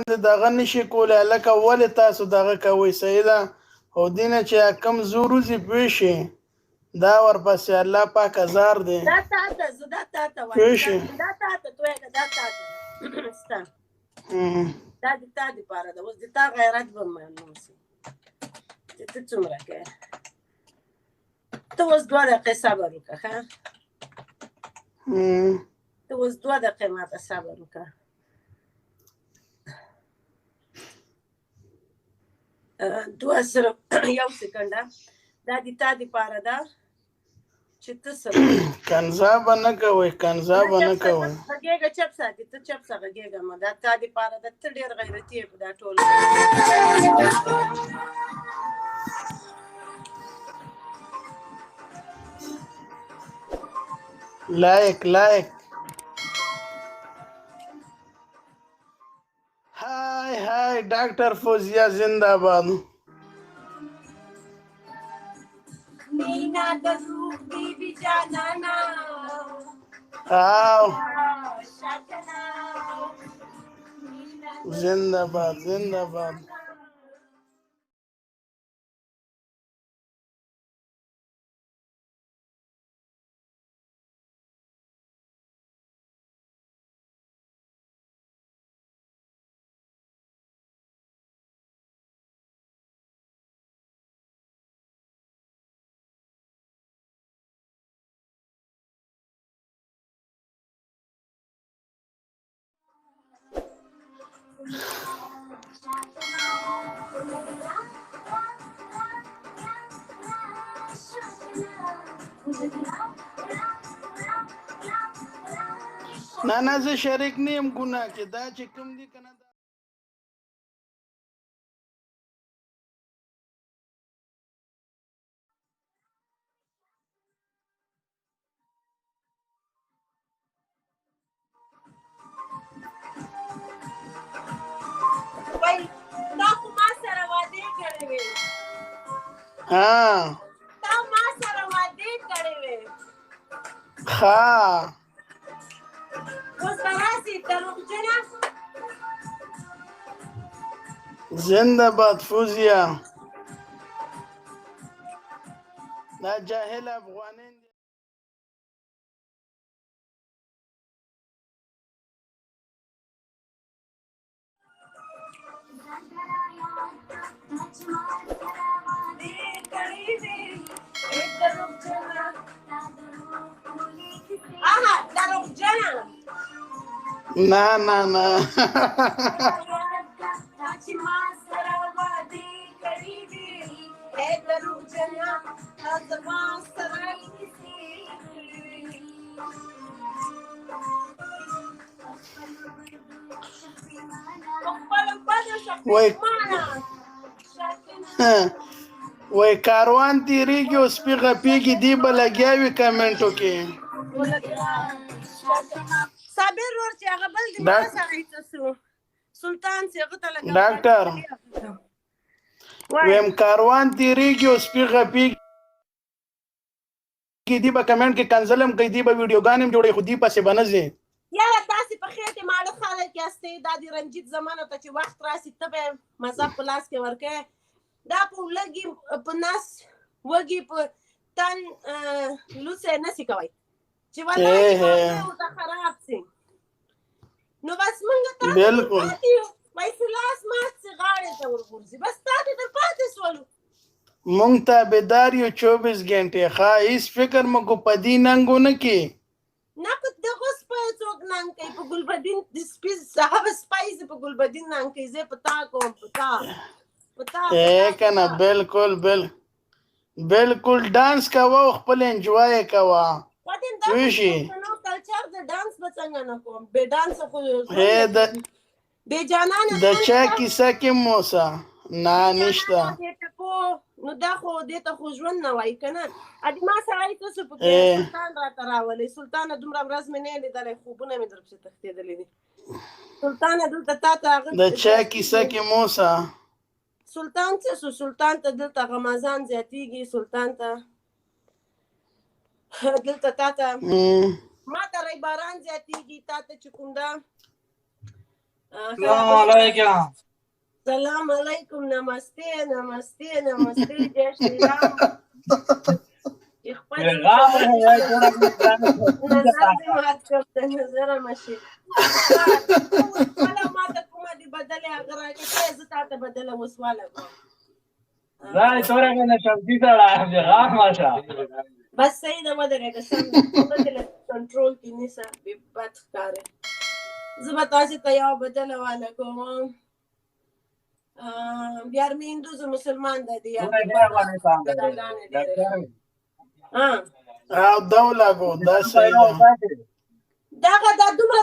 دغه نشي کولی لکه ولې تاسو دغه کوئ صحیح ده او دې نه چې کم زور وځي پوه شي دا ورپسې الله پاک هزار دی دا تا ته زه دا تا ته پوه وایم شي دا تا ته تویږه دا تا ته ستا دا د تا دپاره ده اوس د تا غیرت به معلوم شي چې ته څومره کوې ته اوس 2 دقیقې صبر وکړه ښه ته اوس 2 دقیقې ماته صبر وکړه دوه سره یو سکنډه دا د تا دپاره ده چې ته سره کنځا به نه کوئ کنځا به نه کوئ غږېږه چپ ساتي ته چپ سه غږېږه مه دا تا دپاره ده ته ډېر غیرتي یې په دا ټول لایک لایک های های ډاکټر فوزیه زنده باد مینا د روح دی بی جانانا او زنده باد زنده باد نه نه زه شریک نه یم ګناه کې دا چې کوم دي که نه وای تا خو ما سره وعدې کړې وې ها تا ما سره وعدې کړې وې ښه اوس به راسې دروغجنه زنده باد فوزیه دا جاهل افغانین دي نه نه نه وای کاروان تیریږي او سپي غپېږي دی به لګیا وي کمنټو کې صابر ورور چې هغه بل دې ما سره ایته سو سلطان چې هغه ته لګا ډاکټر ویم کاروان تیریږي او سپي غپېږي دی به کمنټ کې کنزلم کوي دی به ویډیوګان هم جوړوي خو دی پسې به نه ځي یاره تاسې په خېټې ماړه خلک یاستئ دا د رنجیت زمانه ته چې وخت راسي ته به یې مذهب په لاس کې ورکوې دا په لږې په نس وږي په تن لوڅی نسي کوئ چې والله ورته خراب سي نو بس موږ تاسې پاتې یو پیسې لاس ماسې غاړې ته ورغورځي بس تاسې ته پاتې سولو مونږ تابعدار یو 24 ګنټې ښه هېڅ فکر مو کو په دې ننګو نه کې نه په دغه سپی څوک ننګ کوي په ګلبدین د سپي هغه سپی زه په ګلبدین ننګ کوي زه په تا کوم په تا که نه بالکل بالکل ډانس کوه او خپل انجوای کوه پوه شي کلچر د ډانس به څنګه نه کوم بې ډانسه خو بې جانانه د چا کیسه کې موسه نه نشته نو دا خو دې ته خو ژوند نه وایي که نه ادي ما سړی تاسو پکې سلطان راته راولئ سلطانه دومره ورځ مې نه یې لیدلی خوبونه مې در پسې تښتېدلي دي سلطانه دلته تا ته هغه د چا کیسه کې موسه سلطان څه سو سلطان ته دلته غمازان زیاتېږي سلطان ته دلته تا ته ما ته ری باران زیاتېږي تا ته چې کوم ده السلام علیکم. سلام علیکم. نمستے نمستے نمستے. جय श्री राम. پیغام ہے تھوڑا نظر دې مات کړ د نظر مشي. ولا ما ته کومه دی بدله هغه راکې زه تاسو بدله وسواله کوم. راي تورا کنه شمسی سره پیغام ماشه. بس صحیح ده ودرېږه سم بدله کنټرول کې نیسه به بد ښکاري. زه به تاسو ته یو بدله واله کوم. بیا مې هندو زه مسلمان ده دی. او دوله کو دا صحیح ده. دا دومره